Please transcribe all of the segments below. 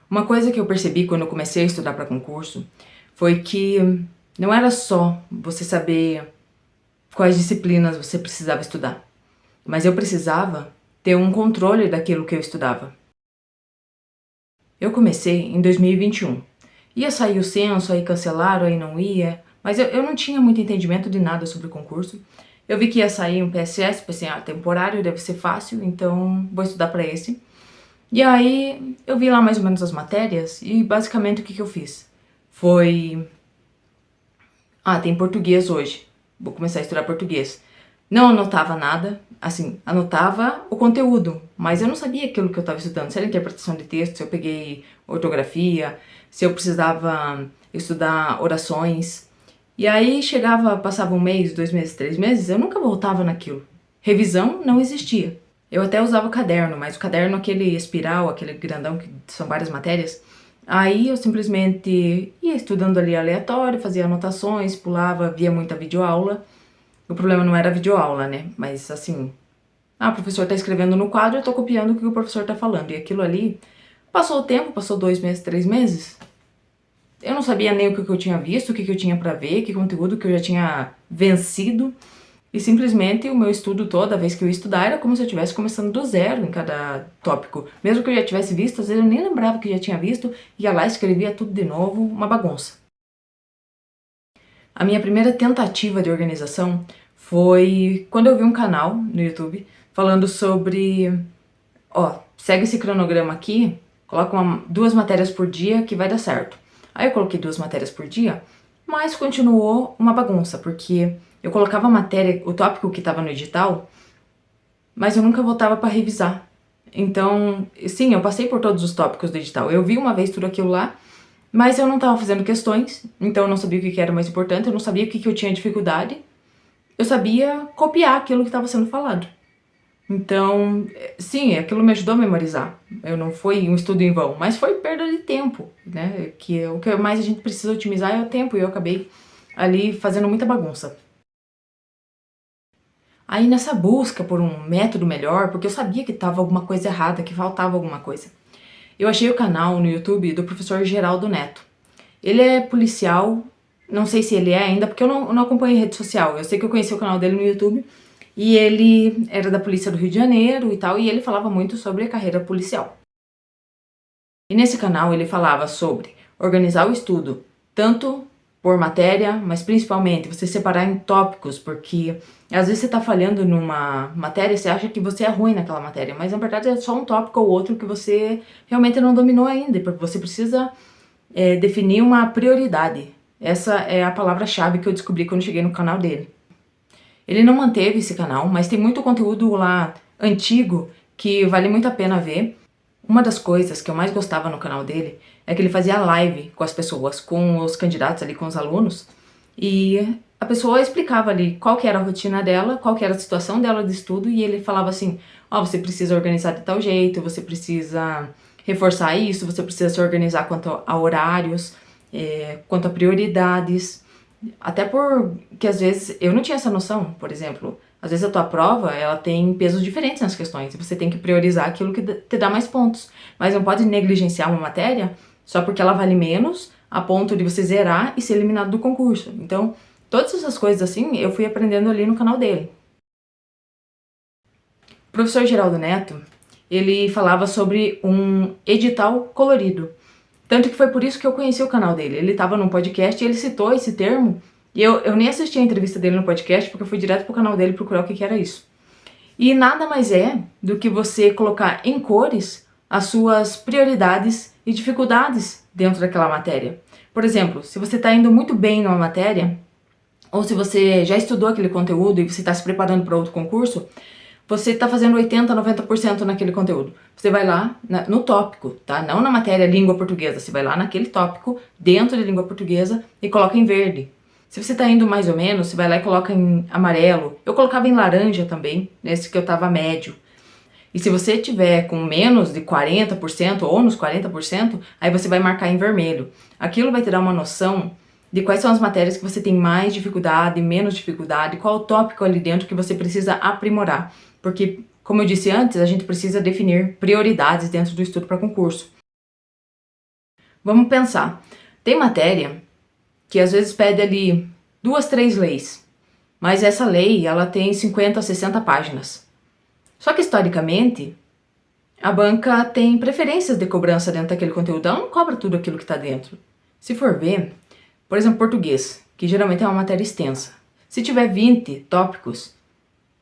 Uma coisa que eu percebi quando eu comecei a estudar para concurso foi que não era só você saber quais disciplinas você precisava estudar, mas eu precisava ter um controle daquilo que eu estudava. Eu comecei em 2021. Ia sair o censo, aí cancelaram, aí não ia, mas eu não tinha muito entendimento de nada sobre o concurso. Eu vi que ia sair um PSS, pensei, temporário, deve ser fácil, então vou estudar para esse. E aí eu vi lá mais ou menos as matérias e basicamente o que eu fiz? Foi... tem português hoje, vou começar a estudar português. Não anotava nada, assim, anotava o conteúdo, mas eu não sabia aquilo que eu estava estudando, se era interpretação de texto, se eu peguei ortografia, se eu precisava estudar orações. E aí chegava, passava um mês, 2 meses, 3 meses, eu nunca voltava naquilo. Revisão não existia. Eu até usava o caderno, mas o caderno aquele espiral, aquele grandão que são várias matérias, aí eu simplesmente ia estudando ali aleatório, fazia anotações, pulava, via muita videoaula. O problema não era a videoaula, né? Mas assim, o professor tá escrevendo no quadro, eu tô copiando o que o professor tá falando. E aquilo ali, passou o tempo, passou 2 meses, 3 meses, eu não sabia nem o que eu tinha visto, o que eu tinha pra ver, que conteúdo que eu já tinha vencido. E simplesmente o meu estudo toda vez que eu ia estudar era como se eu estivesse começando do zero em cada tópico. Mesmo que eu já tivesse visto, às vezes eu nem lembrava que já tinha visto, ia lá, escrevia tudo de novo, uma bagunça. A minha primeira tentativa de organização foi quando eu vi um canal no YouTube falando sobre, segue esse cronograma aqui, coloca 2 matérias por dia que vai dar certo. Aí eu coloquei 2 matérias por dia, mas continuou uma bagunça, porque eu colocava a matéria, o tópico que estava no edital, mas eu nunca voltava para revisar. Então, sim, eu passei por todos os tópicos do edital. Eu vi uma vez tudo aquilo lá, mas eu não estava fazendo questões, então eu não sabia o que era mais importante, eu não sabia o que eu tinha dificuldade. Eu sabia copiar aquilo que estava sendo falado. Então, sim, aquilo me ajudou a memorizar. Eu não foi um estudo em vão, mas foi perda de tempo, né? O que mais a gente precisa otimizar é o tempo, e eu acabei ali fazendo muita bagunça. Aí nessa busca por um método melhor, porque eu sabia que estava alguma coisa errada, que faltava alguma coisa, eu achei o canal no YouTube do professor Geraldo Neto. Ele é policial, não sei se ele é ainda, porque eu não acompanho em rede social. Eu sei que eu conheci o canal dele no YouTube e ele era da Polícia do Rio de Janeiro e tal, e ele falava muito sobre a carreira policial. E nesse canal ele falava sobre organizar o estudo, tanto por matéria, mas principalmente você separar em tópicos, porque às vezes você tá falhando numa matéria e você acha que você é ruim naquela matéria, mas na verdade é só um tópico ou outro que você realmente não dominou ainda, porque você precisa definir uma prioridade. Essa é a palavra-chave que eu descobri quando cheguei no canal dele. Ele não manteve esse canal, mas tem muito conteúdo lá antigo que vale muito a pena ver. Uma das coisas que eu mais gostava no canal dele é que ele fazia live com as pessoas, com os candidatos ali, com os alunos, e a pessoa explicava ali qual que era a rotina dela, qual que era a situação dela de estudo, e ele falava assim, você precisa organizar de tal jeito, você precisa reforçar isso, você precisa se organizar quanto a horários, quanto a prioridades, até porque às vezes eu não tinha essa noção, por exemplo, às vezes a tua prova, ela tem pesos diferentes nas questões, e você tem que priorizar aquilo que te dá mais pontos, mas não pode negligenciar uma matéria só porque ela vale menos, a ponto de você zerar e ser eliminado do concurso. Então, todas essas coisas assim, eu fui aprendendo ali no canal dele. O professor Geraldo Neto, ele falava sobre um edital colorido. Tanto que foi por isso que eu conheci o canal dele. Ele estava num podcast e ele citou esse termo. E eu nem assisti a entrevista dele no podcast, porque eu fui direto pro canal dele procurar o que era isso. E nada mais é do que você colocar em cores as suas prioridades e dificuldades dentro daquela matéria. Por exemplo, se você está indo muito bem numa matéria, ou se você já estudou aquele conteúdo e você está se preparando para outro concurso, você está fazendo 80, 90% naquele conteúdo. Você vai lá no tópico, tá? Não na matéria língua portuguesa. Você vai lá naquele tópico, dentro de língua portuguesa, e coloca em verde. Se você está indo mais ou menos, você vai lá e coloca em amarelo. Eu colocava em laranja também, nesse que eu estava médio. E se você tiver com menos de 40% ou nos 40%, aí você vai marcar em vermelho. Aquilo vai te dar uma noção de quais são as matérias que você tem mais dificuldade, menos dificuldade, qual o tópico ali dentro que você precisa aprimorar. Porque, como eu disse antes, a gente precisa definir prioridades dentro do estudo para concurso. Vamos pensar. Tem matéria que às vezes pede ali 2, 3 leis, mas essa lei ela tem 50, 60 páginas. Só que historicamente a banca tem preferências de cobrança dentro daquele conteúdo, ela não cobra tudo aquilo que está dentro. Se for ver, por exemplo, português, que geralmente é uma matéria extensa. Se tiver 20 tópicos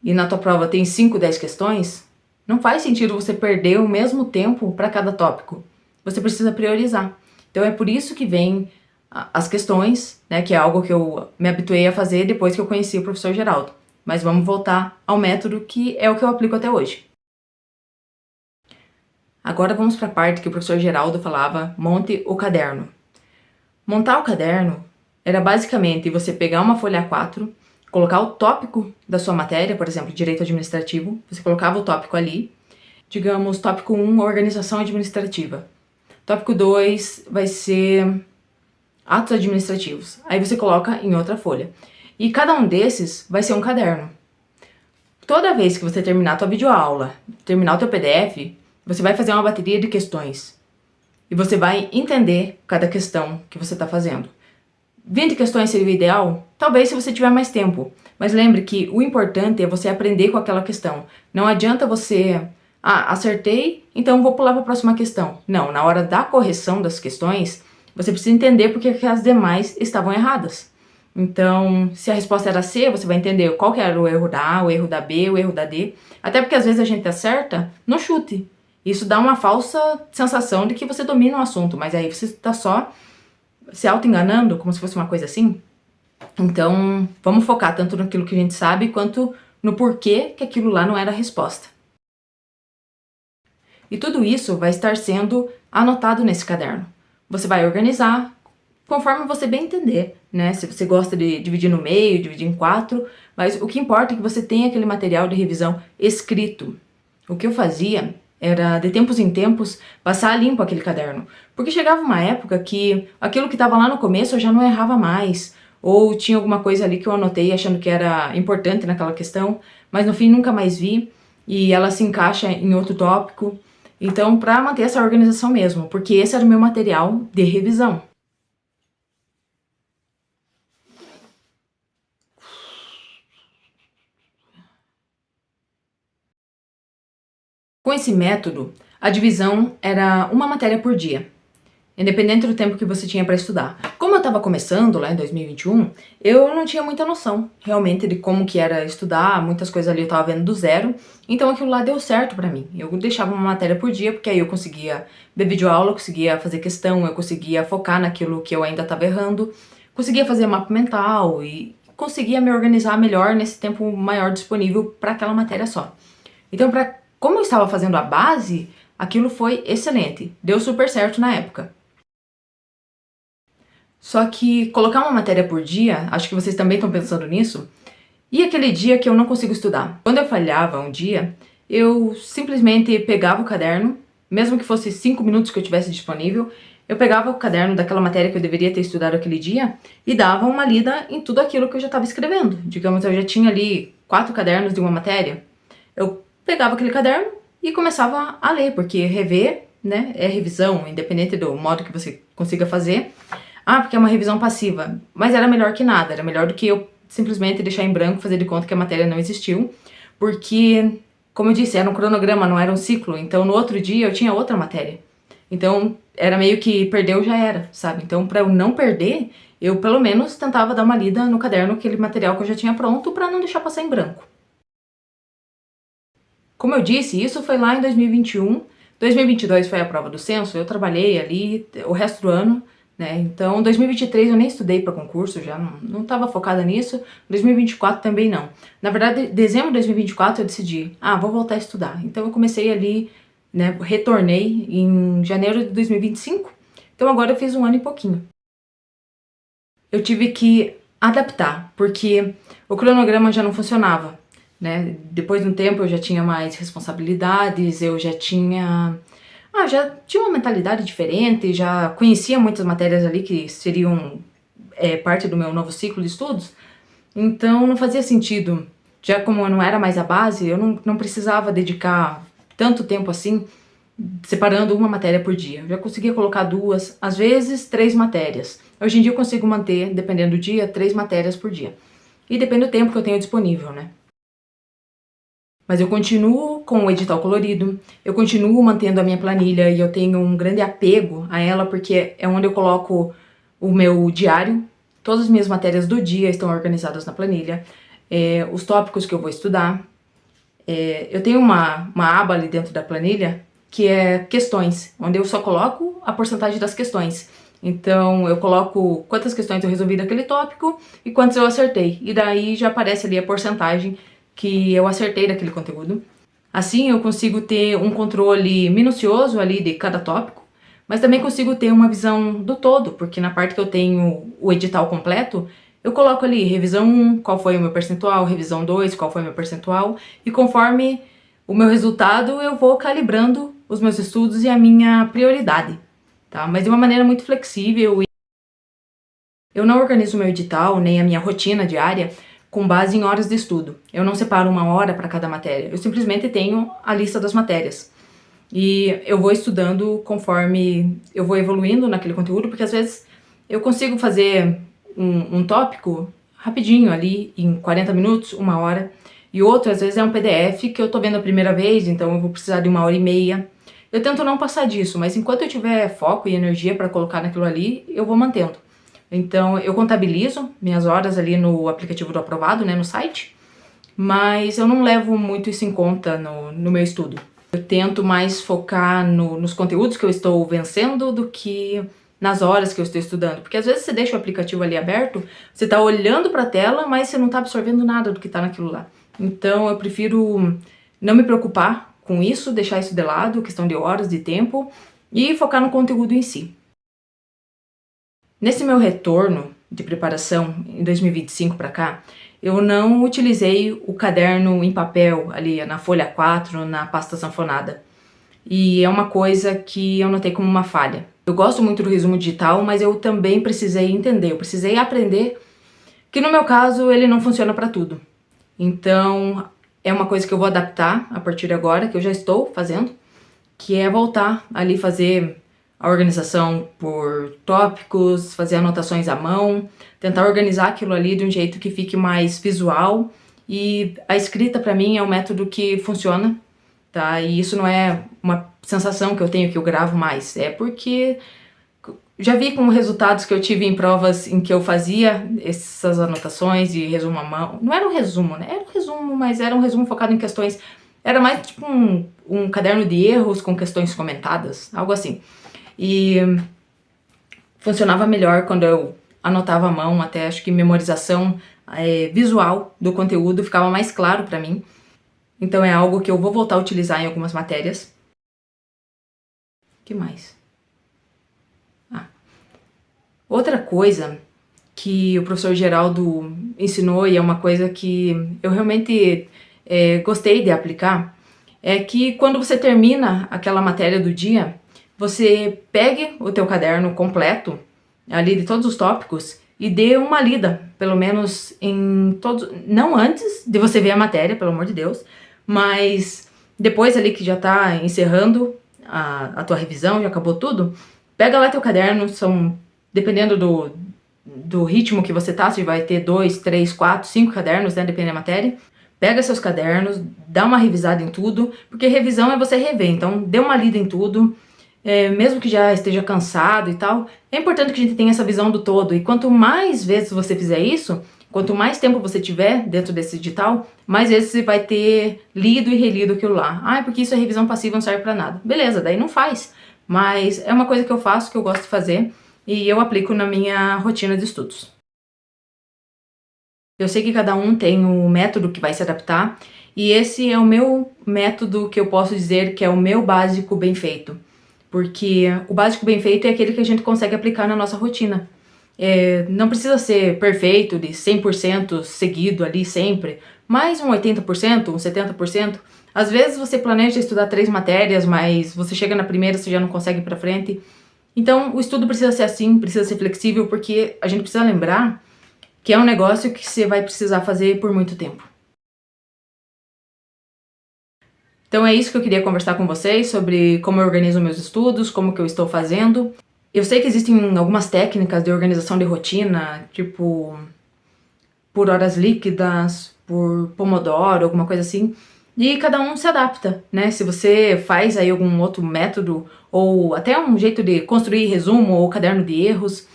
e na tua prova tem 5, 10 questões, não faz sentido você perder o mesmo tempo para cada tópico. Você precisa priorizar. Então é por isso que vem as questões, né, que é algo que eu me habituei a fazer depois que eu conheci o professor Geraldo. Mas vamos voltar ao método que é o que eu aplico até hoje. Agora vamos para a parte que o professor Geraldo falava, monte o caderno. Montar o caderno era basicamente você pegar uma folha A4, colocar o tópico da sua matéria, por exemplo, direito administrativo, você colocava o tópico ali, digamos, tópico 1, organização administrativa. Tópico 2 vai ser atos administrativos. Aí você coloca em outra folha. E cada um desses vai ser um caderno. Toda vez que você terminar a tua videoaula, terminar o teu PDF, você vai fazer uma bateria de questões. E você vai entender cada questão que você está fazendo. 20 questões seria o ideal? Talvez se você tiver mais tempo. Mas lembre que o importante é você aprender com aquela questão. Não adianta você... acertei, então vou pular para a próxima questão. Não, na hora da correção das questões, você precisa entender porque que as demais estavam erradas. Então, se a resposta era C, você vai entender qual que era o erro da A, o erro da B, o erro da D. Até porque às vezes a gente acerta no chute. Isso dá uma falsa sensação de que você domina o assunto, mas aí você está só se auto-enganando, como se fosse uma coisa assim. Então, vamos focar tanto naquilo que a gente sabe, quanto no porquê que aquilo lá não era a resposta. E tudo isso vai estar sendo anotado nesse caderno. Você vai organizar conforme você bem entender, né? Se você gosta de dividir no meio, dividir em 4, mas o que importa é que você tenha aquele material de revisão escrito. O que eu fazia era, de tempos em tempos, passar limpo aquele caderno. Porque chegava uma época que aquilo que estava lá no começo eu já não errava mais. Ou tinha alguma coisa ali que eu anotei achando que era importante naquela questão, mas no fim nunca mais vi. E ela se encaixa em outro tópico. Então, para manter essa organização mesmo, porque esse era o meu material de revisão. Com esse método, a divisão era uma matéria por dia, independente do tempo que você tinha para estudar. Como eu estava começando lá em 2021, eu não tinha muita noção realmente de como que era estudar, muitas coisas ali eu estava vendo do zero, então aquilo lá deu certo para mim. Eu deixava uma matéria por dia, porque aí eu conseguia ver videoaula, eu conseguia fazer questão, eu conseguia focar naquilo que eu ainda estava errando, conseguia fazer mapa mental e conseguia me organizar melhor nesse tempo maior disponível para aquela matéria só. Então, como eu estava fazendo a base, aquilo foi excelente, deu super certo na época. Só que colocar uma matéria por dia, acho que vocês também estão pensando nisso, e aquele dia que eu não consigo estudar? Quando eu falhava um dia, eu simplesmente pegava o caderno, mesmo que fosse 5 minutos que eu tivesse disponível, eu pegava o caderno daquela matéria que eu deveria ter estudado aquele dia e dava uma lida em tudo aquilo que eu já estava escrevendo. Digamos, eu já tinha ali 4 cadernos de uma matéria. Eu pegava aquele caderno e começava a ler, porque rever, né, é revisão, independente do modo que você consiga fazer. Porque é uma revisão passiva. Mas era melhor que nada, era melhor do que eu simplesmente deixar em branco, fazer de conta que a matéria não existiu, porque, como eu disse, era um cronograma, não era um ciclo, então no outro dia eu tinha outra matéria. Então, era meio que perdeu já era, sabe? Então, para eu não perder, eu pelo menos tentava dar uma lida no caderno, aquele material que eu já tinha pronto, para não deixar passar em branco. Como eu disse, isso foi lá em 2021, 2022 foi a prova do censo, eu trabalhei ali o resto do ano, né? Então, 2023 eu nem estudei para concurso, já não estava focada nisso, 2024 também não. Na verdade, em dezembro de 2024 eu decidi, vou voltar a estudar. Então eu comecei ali, né, retornei em janeiro de 2025, então agora eu fiz um ano e pouquinho. Eu tive que adaptar, porque o cronograma já não funcionava, né? Depois de um tempo eu já tinha mais responsabilidades, eu já tinha uma mentalidade diferente, já conhecia muitas matérias ali que seriam parte do meu novo ciclo de estudos, então não fazia sentido. Já como eu não era mais a base, eu não precisava dedicar tanto tempo assim separando uma matéria por dia. Eu já conseguia colocar 2, às vezes 3 matérias. Hoje em dia eu consigo manter, dependendo do dia, 3 matérias por dia. E depende do tempo que eu tenho disponível, né? Mas eu continuo com o edital colorido, eu continuo mantendo a minha planilha e eu tenho um grande apego a ela porque é onde eu coloco o meu diário. Todas as minhas matérias do dia estão organizadas na planilha, os tópicos que eu vou estudar. Eu tenho uma aba ali dentro da planilha que é questões, onde eu só coloco a porcentagem das questões. Então eu coloco quantas questões eu resolvi daquele tópico e quantas eu acertei. E daí já aparece ali a porcentagem que eu acertei daquele conteúdo. Assim eu consigo ter um controle minucioso ali de cada tópico, mas também consigo ter uma visão do todo, porque na parte que eu tenho o edital completo, eu coloco ali revisão 1, qual foi o meu percentual, revisão 2, qual foi o meu percentual, e conforme o meu resultado eu vou calibrando os meus estudos e a minha prioridade, tá? Mas de uma maneira muito flexível. Eu não organizo o meu edital, nem a minha rotina diária, com base em horas de estudo. Eu não separo uma hora para cada matéria, eu simplesmente tenho a lista das matérias. E eu vou estudando conforme eu vou evoluindo naquele conteúdo, porque às vezes eu consigo fazer um tópico rapidinho ali, em 40 minutos, 1 hora, e outro às vezes é um PDF que eu tô vendo a primeira vez, então eu vou precisar de 1 hora e meia. Eu tento não passar disso, mas enquanto eu tiver foco e energia para colocar naquilo ali, eu vou mantendo. Então eu contabilizo minhas horas ali no aplicativo do Aprovado, né, no site, mas eu não levo muito isso em conta no meu estudo. Eu tento mais focar nos conteúdos que eu estou vencendo do que nas horas que eu estou estudando. Porque às vezes você deixa o aplicativo ali aberto, você está olhando para a tela, mas você não está absorvendo nada do que está naquilo lá. Então eu prefiro não me preocupar com isso, deixar isso de lado, questão de horas, de tempo, e focar no conteúdo em si. Nesse meu retorno de preparação em 2025 para cá, eu não utilizei o caderno em papel ali na folha 4, na pasta sanfonada. E é uma coisa que eu notei como uma falha. Eu gosto muito do resumo digital, mas eu também precisei entender, eu precisei aprender que no meu caso ele não funciona para tudo. Então é uma coisa que eu vou adaptar a partir de agora, que eu já estou fazendo, que é voltar ali fazer a organização por tópicos, fazer anotações à mão, tentar organizar aquilo ali de um jeito que fique mais visual. E a escrita para mim é um método que funciona, tá? E isso não é uma sensação que eu tenho que eu gravo mais, é porque já vi com resultados que eu tive em provas em que eu fazia essas anotações de resumo à mão. Não era um resumo, né? Era um resumo, mas era um resumo focado em questões. Era mais tipo um caderno de erros com questões comentadas, algo assim. E funcionava melhor quando eu anotava à mão, até acho que memorização visual do conteúdo ficava mais claro para mim. Então é algo que eu vou voltar a utilizar em algumas matérias. O que mais? Outra coisa que o professor Geraldo ensinou, e é uma coisa que eu realmente gostei de aplicar, é que quando você termina aquela matéria do dia, você pegue o teu caderno completo, ali de todos os tópicos, e dê uma lida, pelo menos em todos, não antes de você ver a matéria, pelo amor de Deus, mas depois ali que já tá encerrando a tua revisão, já acabou tudo, pega lá teu caderno, dependendo do ritmo que você tá, se vai ter 2, 3, 4, 5 cadernos, né, dependendo da matéria. Pega seus cadernos, dá uma revisada em tudo, porque revisão é você rever, então dê uma lida em tudo, mesmo que já esteja cansado e tal, é importante que a gente tenha essa visão do todo, e quanto mais vezes você fizer isso, quanto mais tempo você tiver dentro desse edital, mais vezes você vai ter lido e relido aquilo lá. Ah, porque isso é revisão passiva, não serve pra nada. Beleza, daí não faz, mas é uma coisa que eu faço, que eu gosto de fazer, e eu aplico na minha rotina de estudos. Eu sei que cada um tem um método que vai se adaptar, e esse é o meu método que eu posso dizer que é o meu básico bem feito. Porque o básico bem feito é aquele que a gente consegue aplicar na nossa rotina. Não precisa ser perfeito, de 100% seguido ali sempre, mas um 80%, um 70%. Às vezes você planeja estudar 3 matérias, mas você chega na primeira, você já não consegue ir pra frente. Então, o estudo precisa ser assim, precisa ser flexível, porque a gente precisa lembrar que é um negócio que você vai precisar fazer por muito tempo. Então é isso que eu queria conversar com vocês, sobre como eu organizo meus estudos, como que eu estou fazendo. Eu sei que existem algumas técnicas de organização de rotina, tipo por horas líquidas, por Pomodoro, alguma coisa assim, e cada um se adapta, né? Se você faz aí algum outro método, ou até um jeito de construir resumo ou caderno de erros,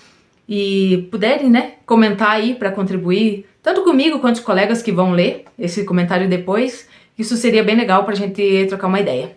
e puderem, né, comentar aí para contribuir, tanto comigo quanto os colegas que vão ler esse comentário depois, isso seria bem legal pra gente trocar uma ideia.